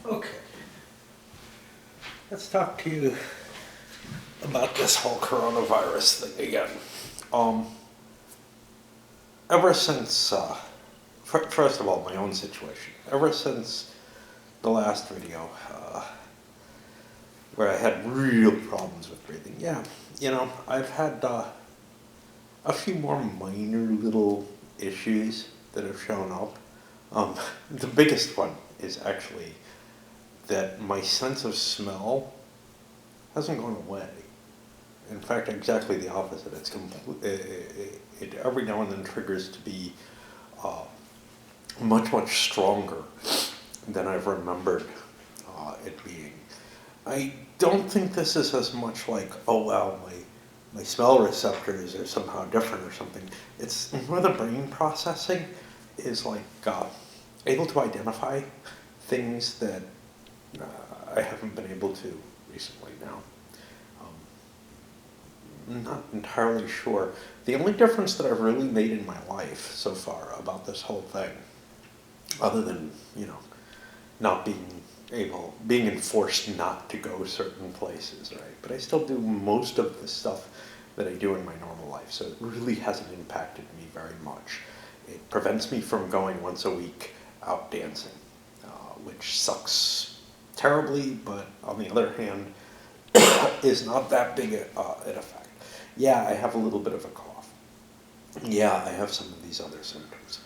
Okay, let's talk to you about this whole coronavirus thing again. Ever since, first of all, my own situation, ever since the last video, where I had real problems with breathing, I've had a few more minor little issues that have shown up. The biggest one is actually that my sense of smell hasn't gone away. In fact, exactly the opposite. It every now and then triggers to be much, much stronger than I've remembered it being. I don't think this is as much like, oh wow, my smell receptors are somehow different or something. It's more the brain processing is like able to identify things that I haven't been able to recently now. I'm not entirely sure. The only difference that I've really made in my life so far about this whole thing, other than, not being enforced not to go certain places, right? But I still do most of the stuff that I do in my normal life, so it really hasn't impacted me very much. It prevents me from going once a week out dancing, which sucks terribly, but on the other hand, is not that big an effect. Yeah, I have a little bit of a cough. Yeah, I have some of these other symptoms.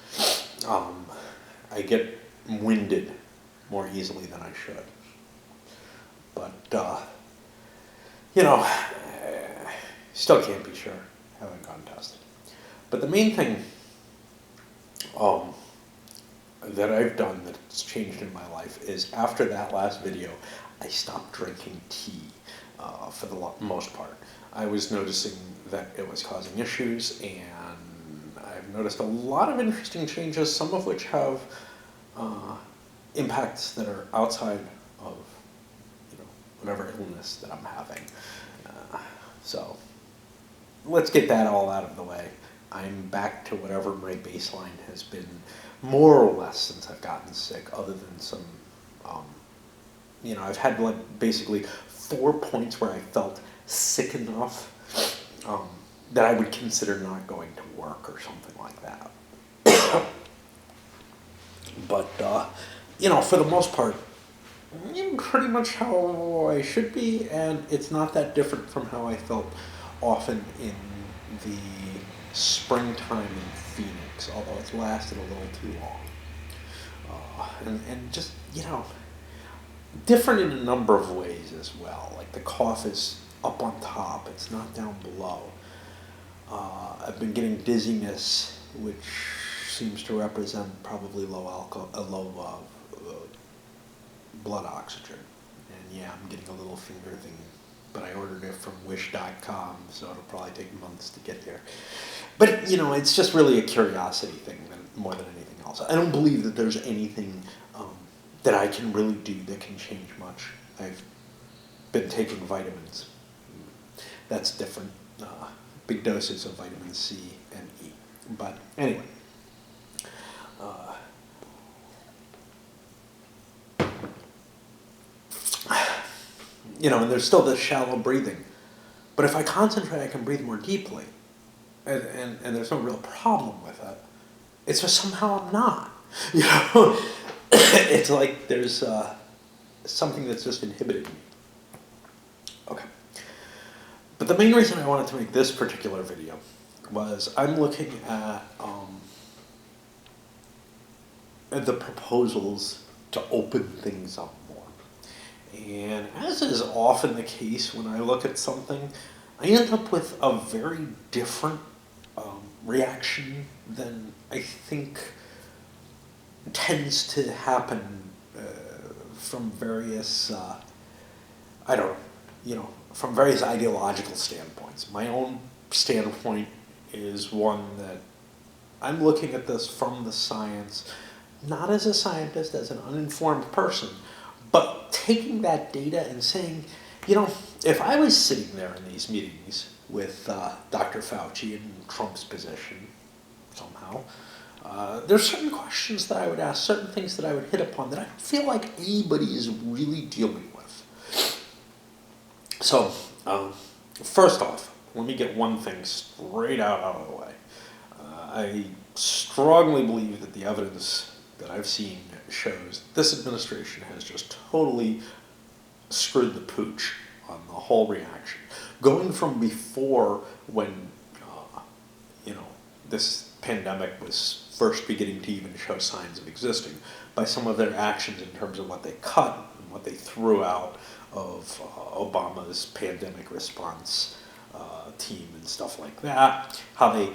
I get winded more easily than I should. But, still can't be sure. Haven't gotten tested. But the main thing that I've done that's changed in my life is after that last video, I stopped drinking tea for the most part. I was noticing that it was causing issues, and I've noticed a lot of interesting changes, some of which have impacts that are outside of whatever illness that I'm having. So let's get that all out of the way. I'm back to whatever my baseline has been more or less since I've gotten sick, other than some, I've had basically 4 points where I felt sick enough that I would consider not going to work or something like that. But, for the most part, I'm pretty much how I should be, and it's not that different from how I felt often in the springtime in Phoenix, although it's lasted a little too long. And just, different in a number of ways as well. Like the cough is up on top, it's not down below. I've been getting dizziness, which seems to represent probably low blood oxygen. And yeah, I'm getting a little finger thing, but I ordered it from wish.com, so it'll probably take months to get there. But, it's just really a curiosity thing more than anything else. I don't believe that there's anything that I can really do that can change much. I've been taking vitamins. That's different. Big doses of vitamin C and E. But anyway. And there's still this shallow breathing. But if I concentrate, I can breathe more deeply. And there's no real problem with it. It's just somehow I'm not. It's like there's something that's just inhibited me. Okay. But the main reason I wanted to make this particular video was I'm looking at the proposals to open things up more. And as is often the case when I look at something, I end up with a very different reaction than I think tends to happen from various, from various ideological standpoints. My own standpoint is one that I'm looking at this from the science, not as a scientist, as an uninformed person, but taking that data and saying, if I was sitting there in these meetings with Dr. Fauci in Trump's position, somehow, There's certain questions that I would ask, certain things that I would hit upon that I don't feel like anybody is really dealing with. So, first off, let me get one thing straight out of the way. I strongly believe that the evidence that I've seen shows this administration has just totally screwed the pooch on the whole reaction. Going from before when, this pandemic was first beginning to even show signs of existing, by some of their actions in terms of what they cut and what they threw out of Obama's pandemic response team and stuff like that, how they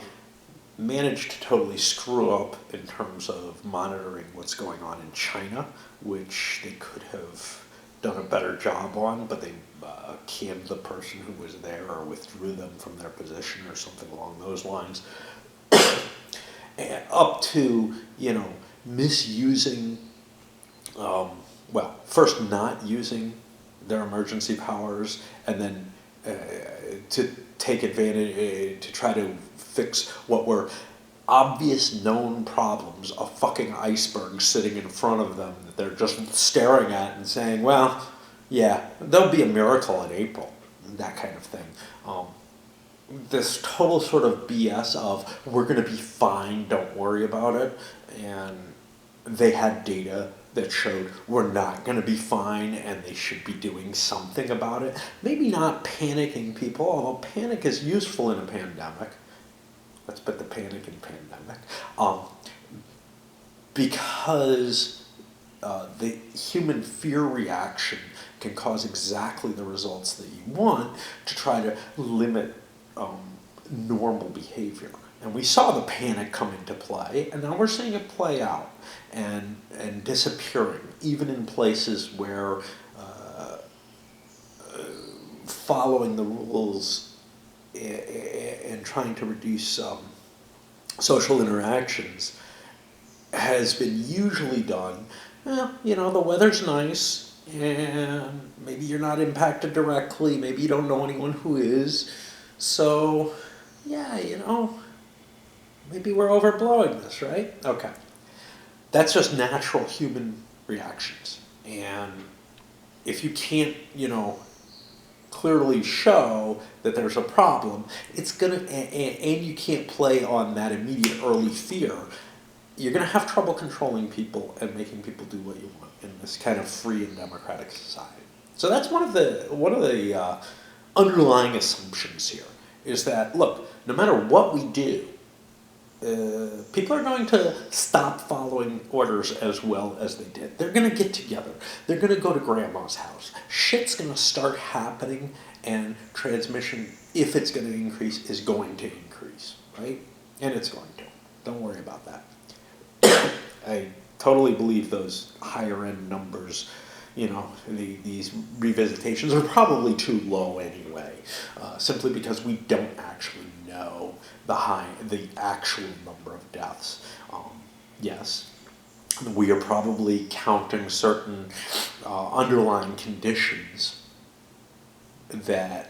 managed to totally screw up in terms of monitoring what's going on in China, which they could have done a better job on, but they canned the person who was there or withdrew them from their position or something along those lines. And up to, misusing, first not using their emergency powers, and then to take advantage, to try to fix what were obvious known problems, a fucking iceberg sitting in front of them that they're just staring at and saying, well, yeah, there'll be a miracle in April, that kind of thing. This total sort of BS of, we're going to be fine, don't worry about it, and they had data that showed we're not going to be fine and they should be doing something about it. Maybe not panicking people, although panic is useful in a pandemic. Let's put the panic in pandemic. Because the human fear reaction can cause exactly the results that you want to try to limit normal behavior. And we saw the panic come into play, and now we're seeing it play out and disappearing, even in places where following the rules and trying to reduce social interactions has been usually done. Well, the weather's nice, and maybe you're not impacted directly, maybe you don't know anyone who is, so yeah, maybe we're overblowing this, right? Okay. That's just natural human reactions. And if you can't, clearly show that there's a problem, it's gonna, and you can't play on that immediate early fear, you're gonna have trouble controlling people and making people do what you want in this kind of free and democratic society. So that's one of the underlying assumptions here, is that, look, no matter what we do, people are going to stop following orders as well as they did. They're going to get together. They're going to go to grandma's house. Shit's going to start happening, and transmission, if it's going to increase, is going to increase, right? And it's going to. Don't worry about that. I totally believe those higher end numbers, these revisitations are probably too low anyway, simply because we don't actually know the actual number of deaths. Yes, we are probably counting certain underlying conditions that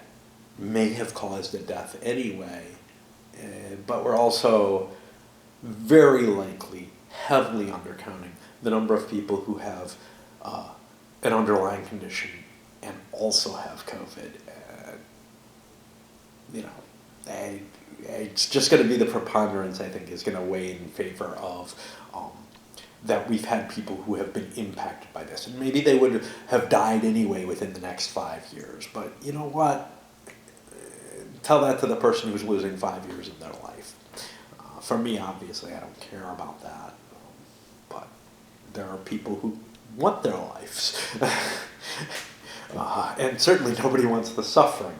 may have caused a death anyway, but we're also very likely heavily undercounting the number of people who have an underlying condition and also have COVID. It's just going to be the preponderance, I think, is going to weigh in favor of that we've had people who have been impacted by this. And maybe they would have died anyway within the next 5 years. But you know what? Tell that to the person who's losing 5 years of their life. For me, obviously, I don't care about that. But there are people who want their lives. And certainly nobody wants the suffering.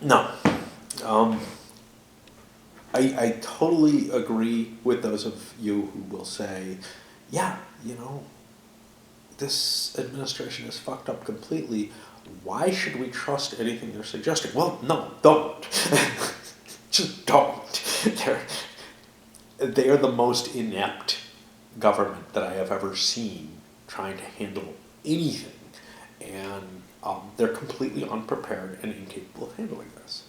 No. I totally agree with those of you who will say, yeah, this administration is fucked up completely. Why should we trust anything they're suggesting? Well, no, don't. Just don't. They're the most inept government that I have ever seen trying to handle anything. And they're completely unprepared and incapable of handling this.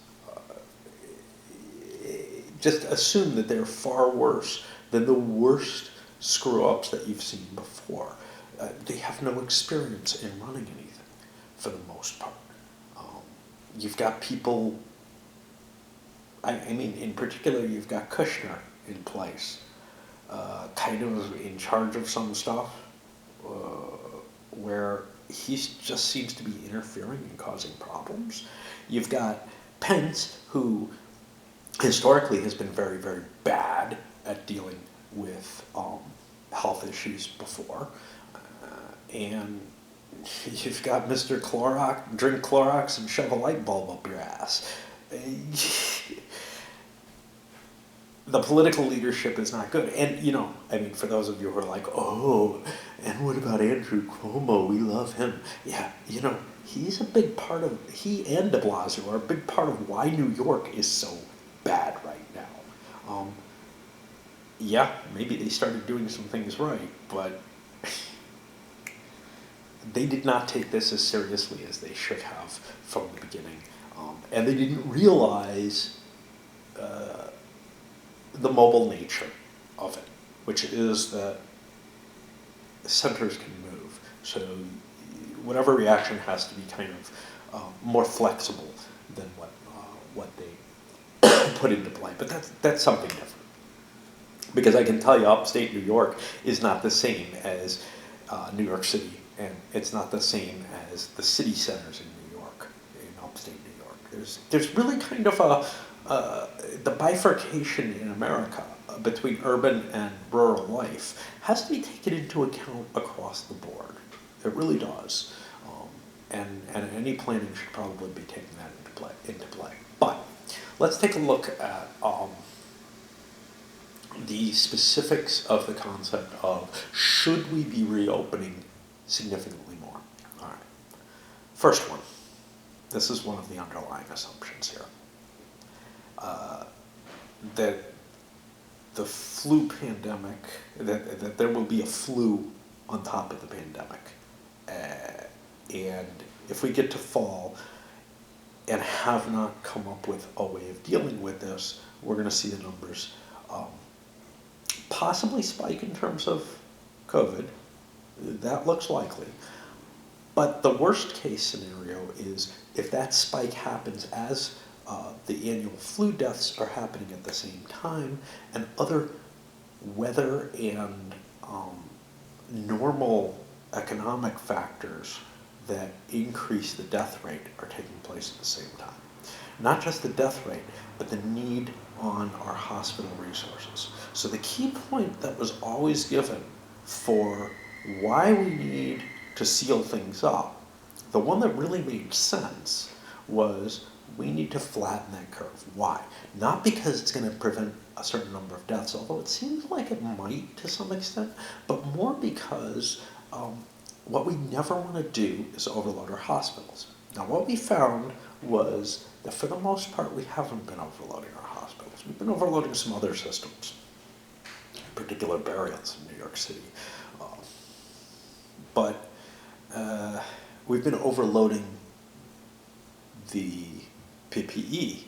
just assume that they're far worse than the worst screw-ups that you've seen before. They have no experience in running anything, for the most part. You've got people, I mean, in particular, you've got Kushner in place, kind of in charge of some stuff, where he just seems to be interfering and causing problems. You've got Pence, who historically has been very, very bad at dealing with health issues before. And you've got Mr. Clorox, drink Clorox and shove a light bulb up your ass. The political leadership is not good. And, you know, I mean, for those of you who are like, oh, and what about Andrew Cuomo? We love him. Yeah, you know, he's a big part of, he and de Blasio are a big part of why New York is so bad right now. Yeah, maybe they started doing some things right, but they did not take this as seriously as they should have from the beginning. And they didn't realize the mobile nature of it, which is that centers can move. So whatever reaction has to be kind of more flexible than what they put into play. But that's something different. Because I can tell you, upstate New York is not the same as New York City, and it's not the same as the city centers in New York, in upstate New York. There's really kind of the bifurcation in America between urban and rural life has to be taken into account across the board. It really does. And any planning should probably be taking that into play. But let's take a look at the specifics of the concept of should we be reopening significantly more. All right. First one. This is one of the underlying assumptions here. That the flu pandemic, that there will be a flu on top of the pandemic. And if we get to fall and have not come up with a way of dealing with this, we're going to see the numbers possibly spike in terms of COVID. That looks likely. But the worst case scenario is if that spike happens as the annual flu deaths are happening at the same time, and other weather and normal economic factors that increase the death rate are taking place at the same time. Not just the death rate, but the need on our hospital resources. So the key point that was always given for why we need to seal things up, the one that really made sense was we need to flatten that curve. Why? Not because it's going to prevent a certain number of deaths, although it seems like it might to some extent, but more because what we never want to do is overload our hospitals. Now, what we found was that for the most part, we haven't been overloading our hospitals. We've been overloading some other systems, in particular burials in New York City. But we've been overloading the PPE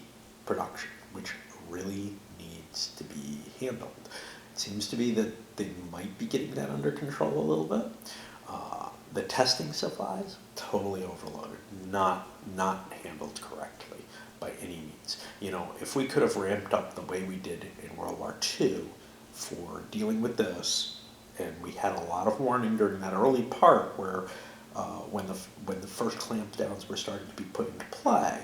production, which really needs to be handled. It seems to be that they might be getting that under control a little bit. The testing supplies, totally overloaded, not handled correctly by any means. You know, if we could have ramped up the way we did in World War II for dealing with this, and we had a lot of warning during that early part where when the first clampdowns were starting to be put into play,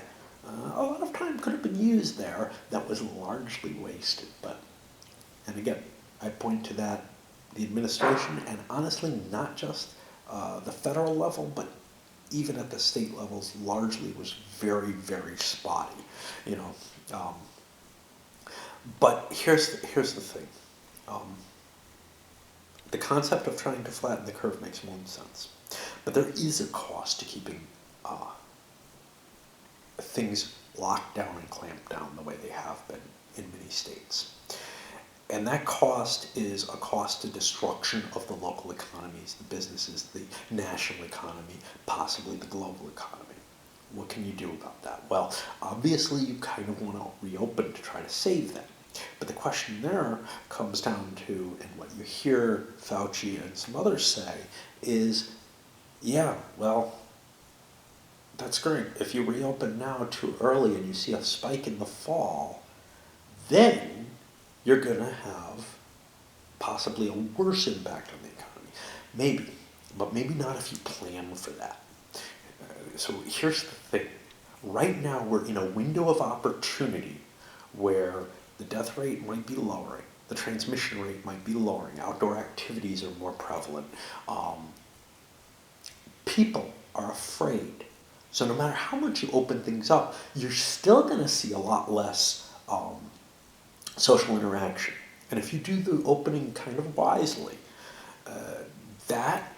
a lot of time could have been used there that was largely wasted. And again, I point to that, the administration, and honestly not just the federal level, but even at the state levels, largely was very, very spotty, you know. But here's the thing. The concept of trying to flatten the curve makes more sense. But there is a cost to keeping things locked down and clamped down the way they have been in many states. And that cost is a cost to destruction of the local economies, the businesses, the national economy, possibly the global economy. What can you do about that? Well, obviously you kind of want to reopen to try to save that. But the question there comes down to, and what you hear Fauci and some others say, is, yeah, well, that's great. If you reopen now too early and you see a spike in the fall, then you're going to have possibly a worse impact on the economy. Maybe, but maybe not if you plan for that. So here's the thing. Right now we're in a window of opportunity where the death rate might be lowering, the transmission rate might be lowering, outdoor activities are more prevalent. People are afraid. So no matter how much you open things up, you're still going to see a lot less social interaction. And if you do the opening kind of wisely, that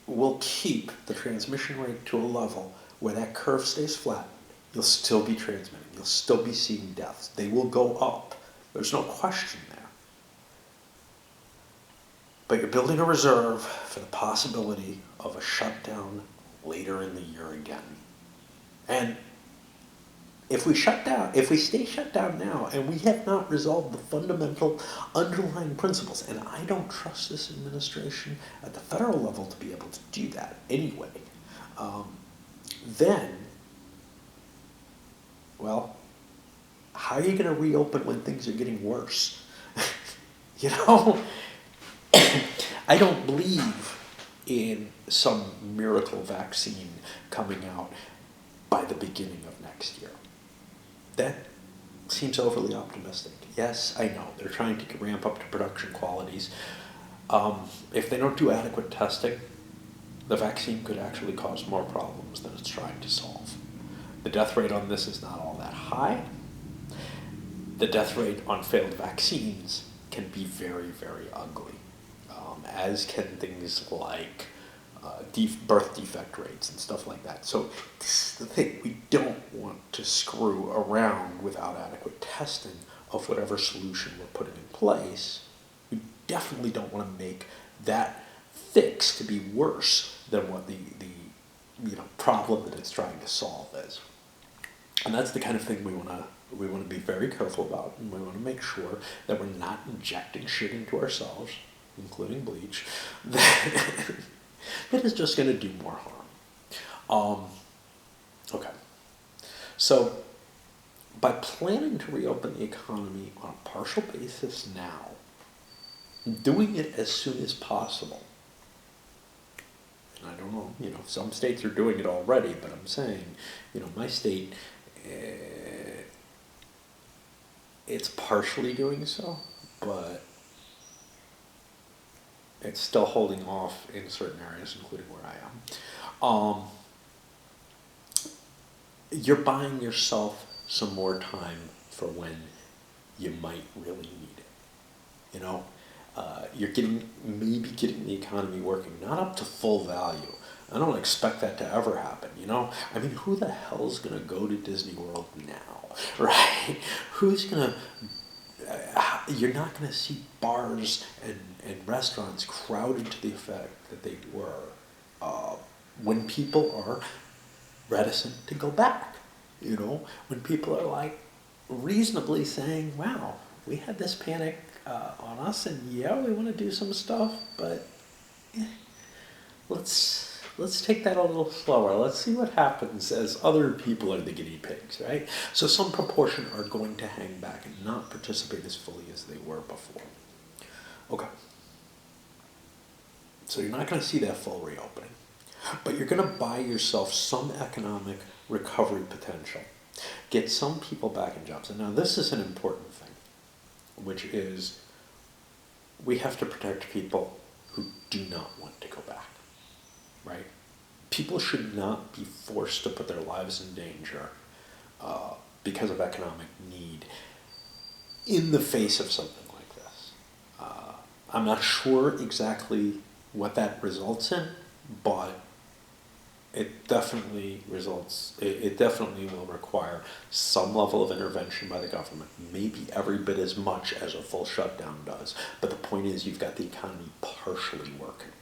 will keep the transmission rate to a level where that curve stays flat. You'll still be transmitting. You'll still be seeing deaths. They will go up. There's no question there. But you're building a reserve for the possibility of a shutdown later in the year again. And if we stay shut down now, and we have not resolved the fundamental underlying principles, and I don't trust this administration at the federal level to be able to do that anyway, then, well, how are you going to reopen when things are getting worse? You know? I don't believe in some miracle vaccine coming out by the beginning of next year. That seems overly optimistic. Yes, I know, they're trying to ramp up to production qualities. If they don't do adequate testing, the vaccine could actually cause more problems than it's trying to solve. The death rate on this is not all that high. The death rate on failed vaccines can be very, very ugly, as can things like birth defect rates and stuff like that. So this is the thing, we don't want to screw around without adequate testing of whatever solution we're putting in place. We definitely don't want to make that fix to be worse than what the problem that it's trying to solve is. And that's the kind of thing we want to be very careful about, and we want to make sure that we're not injecting shit into ourselves, including bleach, that is just going to do more harm. Okay. So, by planning to reopen the economy on a partial basis now, doing it as soon as possible, and I don't know, some states are doing it already, but I'm saying, my state, it's partially doing so, but it's still holding off in certain areas, including where I am. You're buying yourself some more time for when you might really need it. You're maybe getting the economy working, not up to full value. I don't expect that to ever happen, I mean, who the hell's going to go to Disney World now, right? You're not going to see bars and restaurants crowded to the effect that they were when people are reticent to go back, when people are like reasonably saying, wow, we had this panic on us, and yeah, we want to do some stuff, but let's take that a little slower. Let's see what happens as other people are the guinea pigs, right? So some proportion are going to hang back and not participate as fully as they were before. Okay. So you're not going to see that full reopening, but you're going to buy yourself some economic recovery potential. Get some people back in jobs. And now this is an important thing, which is we have to protect people who do not want to go back, right? People should not be forced to put their lives in danger because of economic need in the face of something like this. I'm not sure exactly what that results in, but it definitely it definitely will require some level of intervention by the government, maybe every bit as much as a full shutdown does. But the point is, you've got the economy partially working,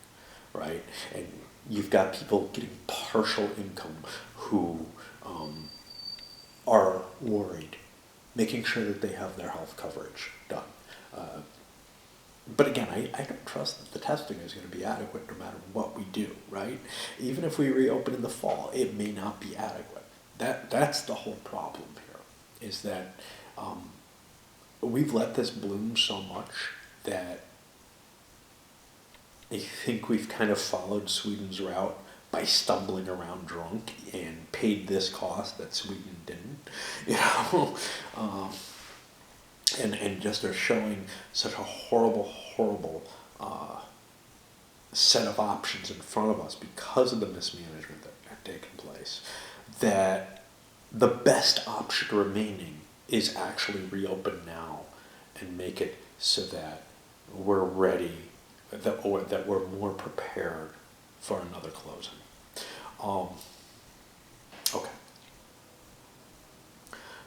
right? And you've got people getting partial income who are worried making sure that they have their health coverage done. But again, I don't trust that the testing is going to be adequate no matter what we do, right? Even if we reopen in the fall, it may not be adequate. That's the whole problem here, is that we've let this bloom so much that I think we've kind of followed Sweden's route by stumbling around drunk and paid this cost that Sweden didn't, you know? And just are showing such a horrible set of options in front of us because of the mismanagement that had taken place, that the best option remaining is actually reopen now and make it so that we're ready, that we're more prepared for another closing. Okay.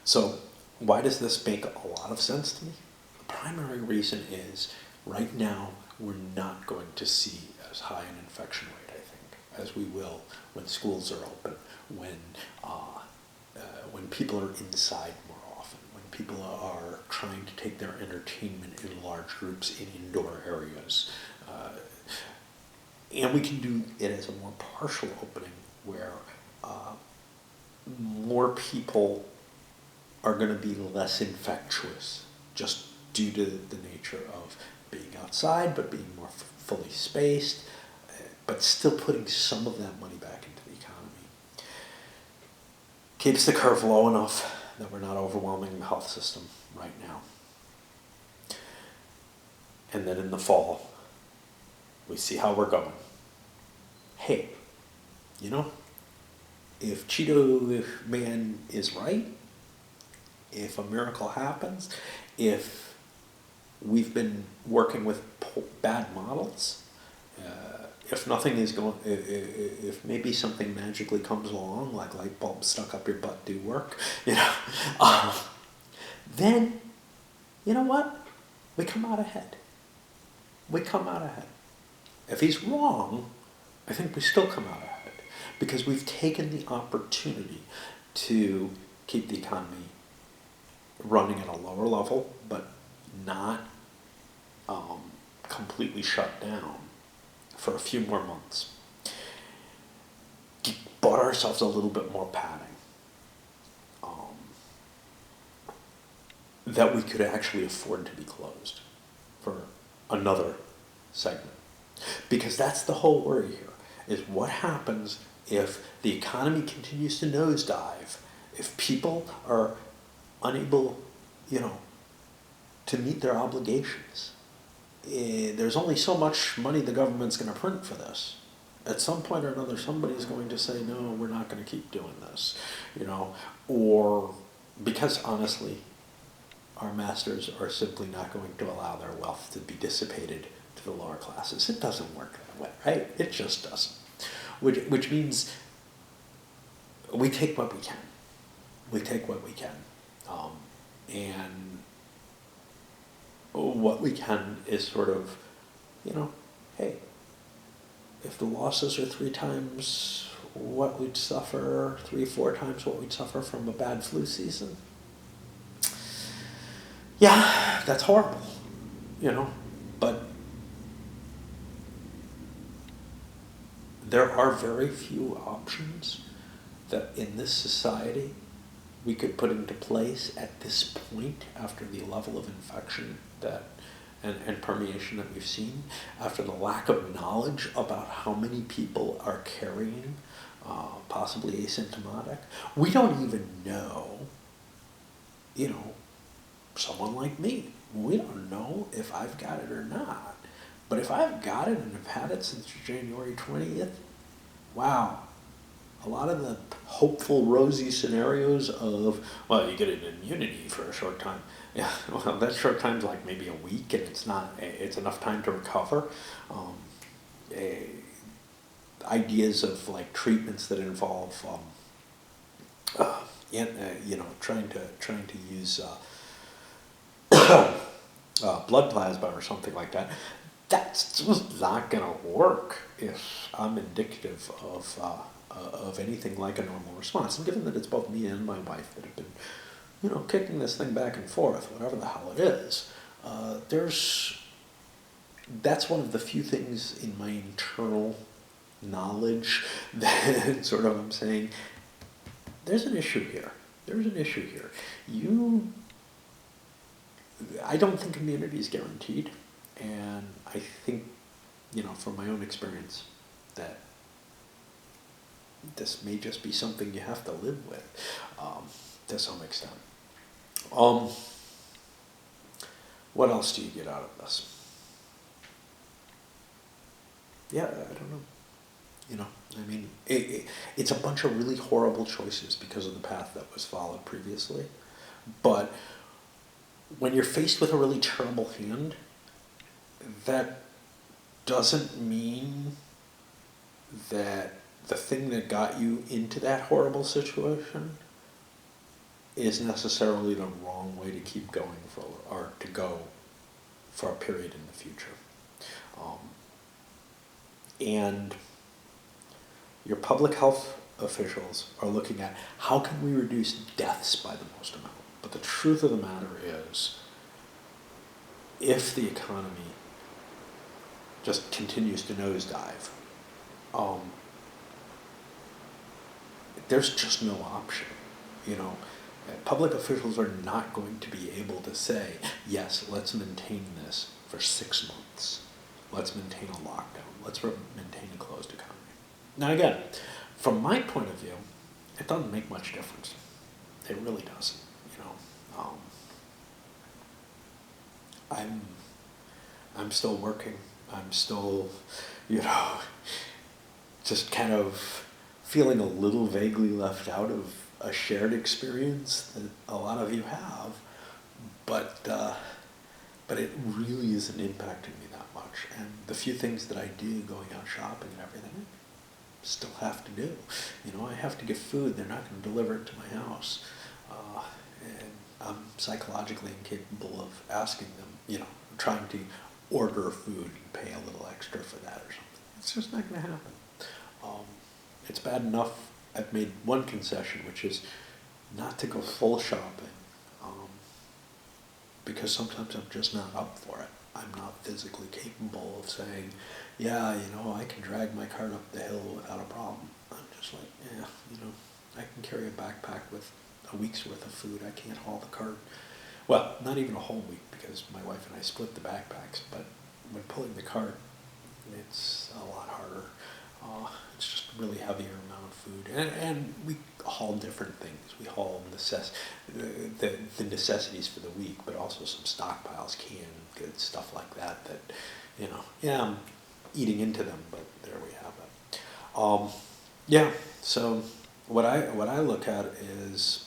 So why does this make a lot of sense to me? The primary reason is right now we're not going to see as high an infection rate, I think, as we will when schools are open, when people are inside more often, when people are trying to take their entertainment in large groups in indoor areas. And we can do it as a more partial opening where more people are going to be less infectious just due to the nature of being outside but being more fully spaced, but still putting some of that money back into the economy. Keeps the curve low enough that we're not overwhelming the health system right now. And then in the fall, we see how we're going. Hey, you know, if Cheeto Man is right, if a miracle happens, if we've been working with bad models, if nothing is going, if maybe something magically comes along, like light bulbs stuck up your butt do work, you know, then, you know what? We come out ahead. We come out ahead. If he's wrong, I think we still come out ahead because we've taken the opportunity to keep the economy running at a lower level, but not completely shut down for a few more months. Bought ourselves a little bit more padding that we could actually afford to be closed for another segment. Because that's the whole worry here, is what happens if the economy continues to nosedive, if people are unable, you know, to meet their obligations. There's only so much money the government's going to print for this. At some point or another, somebody's going to say, no, we're not going to keep doing this, you know, or because honestly, our masters are simply not going to allow their wealth to be dissipated to the lower classes. It doesn't work that way, right? It just doesn't. Which means we take what we can. We take what we can. And what we can is sort of, you know, hey, if the losses are 3 times what we'd suffer, 3-4 times what we'd suffer from a bad flu season, yeah, that's horrible, you know, but there are very few options that in this society we could put into place at this point after the level of infection that and permeation that we've seen, after the lack of knowledge about how many people are carrying, possibly asymptomatic. We don't even know, you know, someone like me, we don't know if I've got it or not. But if I've got it and have had it since January 20th, wow. A lot of the hopeful, rosy scenarios of, well, you get an immunity for a short time. Yeah, well, that short time's like maybe a week, and it's enough time to recover. Ideas of like treatments that involve, you know, trying to use blood plasma or something like that. That's just not going to work if I'm indicative of anything like a normal response. And given that it's both me and my wife that have been kicking this thing back and forth, whatever the hell it is, that's one of the few things in my internal knowledge that sort of I'm saying, there's an issue here. There's an issue here. I don't think immunity is guaranteed, and I think, from my own experience, that this may just be something you have to live with, to some extent. What else do you get out of this? Yeah, I don't know. It's a bunch of really horrible choices because of the path that was followed previously. But when you're faced with a really terrible hand, that doesn't mean that the thing that got you into that horrible situation is necessarily the wrong way to keep going or to go for a period in the future. And your public health officials are looking at how can we reduce deaths by the most amount. But the truth of the matter is, if the economy just continues to nosedive, there's just no option. Public officials are not going to be able to say, yes, let's maintain this for 6 months. Let's maintain a lockdown. Let's maintain a closed economy. Now again, from my point of view, it doesn't make much difference. It really doesn't. I'm still working. I'm still, just kind of feeling a little vaguely left out of a shared experience that a lot of you have, but it really isn't impacting me that much. And the few things that I do, going out shopping and everything, I still have to do. I have to get food. They're not going to deliver it to my house. And I'm psychologically incapable of asking them, trying to order food and pay a little extra for that or something. It's just not going to happen. It's bad enough I've made one concession, which is not to go full shopping, because sometimes I'm just not up for it. I'm not physically capable of saying, yeah, I can drag my cart up the hill without a problem. I'm just like, yeah, I can carry a backpack with a week's worth of food. I can't haul the cart. Well, not even a whole week, because my wife and I split the backpacks, but when pulling the cart, it's a lot harder. It's just a really heavier amount of food. And we haul different things. We haul the necessities for the week, but also some stockpiles, canned goods, stuff like that, I'm eating into them, but there we have it. So what I look at is,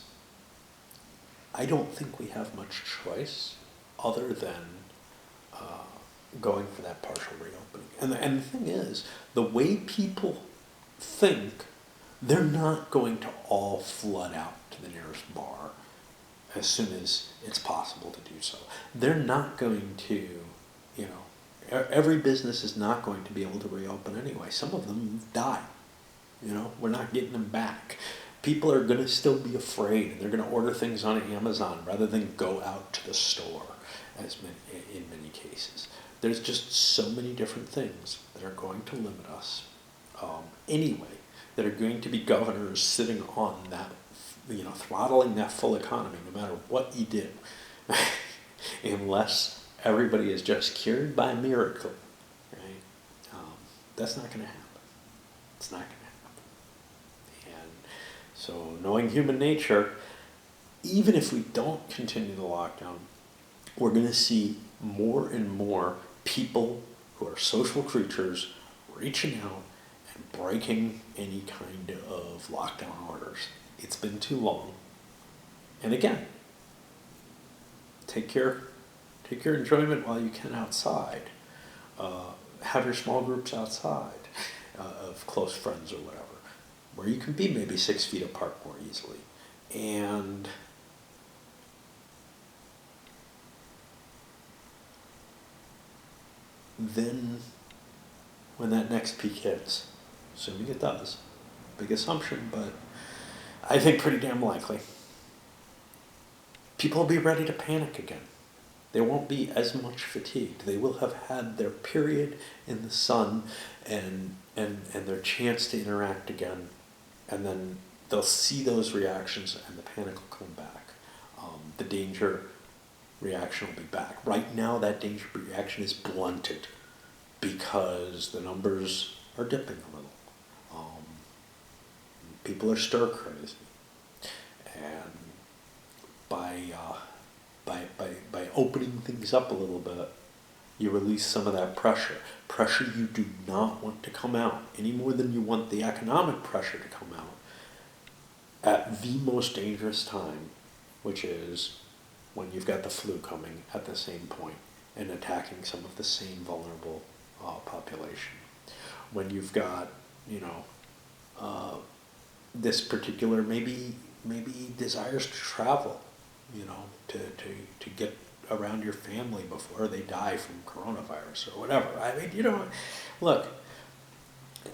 I don't think we have much choice other than going for that partial reopening. And the thing is, the way people think, they're not going to all flood out to the nearest bar as soon as it's possible to do so. They're not going to, every business is not going to be able to reopen anyway. Some of them die. We're not getting them back. People are going to still be afraid, and they're going to order things on Amazon rather than go out to the store, in many cases. There's just so many different things that are going to limit us anyway, that are going to be governors sitting on that, throttling that full economy no matter what you do, unless everybody is just cured by miracle, right? That's not going to happen. It's not going to happen. And so, knowing human nature, even if we don't continue the lockdown, we're going to see more and more people who are social creatures reaching out and breaking any kind of lockdown orders. It's been too long. And again, take your enjoyment while you can outside. Have your small groups outside of close friends or whatever, where you can be maybe 6 feet apart more easily. And then when that next peak hits, assuming it does, big assumption, but I think pretty damn likely, people will be ready to panic again. They won't be as much fatigued. They will have had their period in the sun and their chance to interact again, and then they'll see those reactions and the panic will come back. The danger reaction will be back. Right now, that danger reaction is blunted because the numbers are dipping a little. People are stir crazy, and by opening things up a little bit, you release some of that pressure. Pressure you do not want to come out any more than you want the economic pressure to come out at the most dangerous time, which is when you've got the flu coming at the same point and attacking some of the same vulnerable population. When you've got, this particular maybe desires to travel, to get around your family before they die from coronavirus or whatever. I mean, look,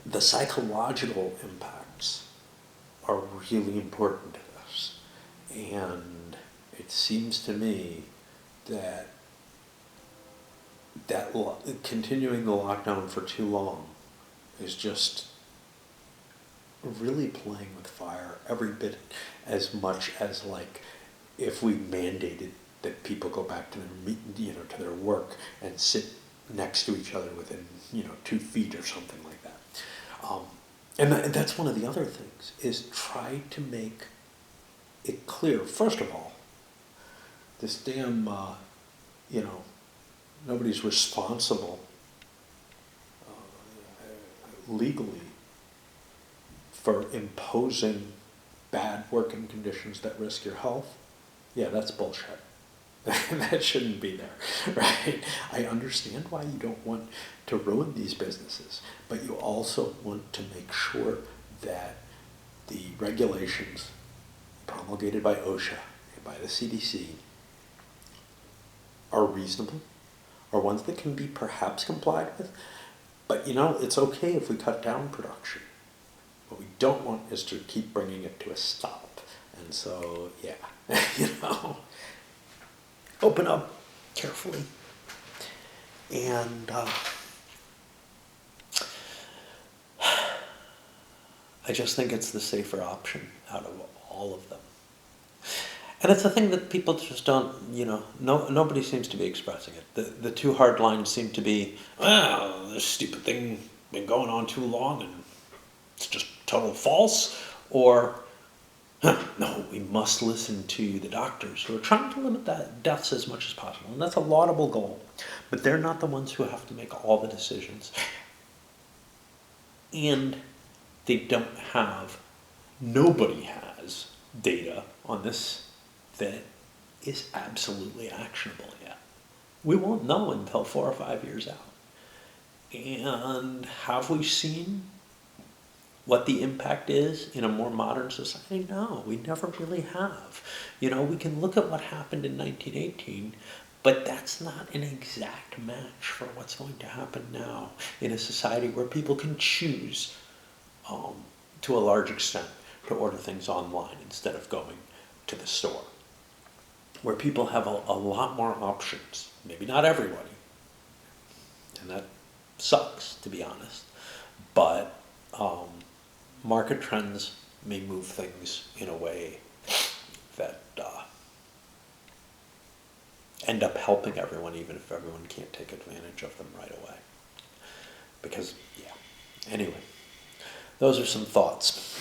the psychological impacts are really important to this. And it seems to me that continuing the lockdown for too long is just really playing with fire every bit as much as, like, if we mandated that people go back to their to their work and sit next to each other within 2 feet or something like that. And that's one of the other things, is try to make it clear. First of all, this damn nobody's responsible legally for imposing bad working conditions that risk your health. Yeah, that's bullshit. That shouldn't be there, right? I understand why you don't want to ruin these businesses, but you also want to make sure that the regulations promulgated by OSHA and by the CDC are reasonable, are ones that can be perhaps complied with. But it's okay if we cut down production. What we don't want is to keep bringing it to a stop. And so, yeah, open up carefully. And I just think it's the safer option out of all of them. And it's a thing that people just don't, nobody seems to be expressing it. The two hard lines seem to be, well, this stupid thing been going on too long and it's just total false, or no, we must listen to the doctors who are trying to limit deaths as much as possible. And that's a laudable goal. But they're not the ones who have to make all the decisions. And nobody has data on this that is absolutely actionable yet. We won't know until 4 or 5 years out. And have we seen what the impact is in a more modern society? No, we never really have. We can look at what happened in 1918, but that's not an exact match for what's going to happen now in a society where people can choose, to a large extent, to order things online instead of going to the store. Where people have a lot more options. Maybe not everybody. And that sucks, to be honest. But market trends may move things in a way that end up helping everyone, even if everyone can't take advantage of them right away. Because, anyway, those are some thoughts.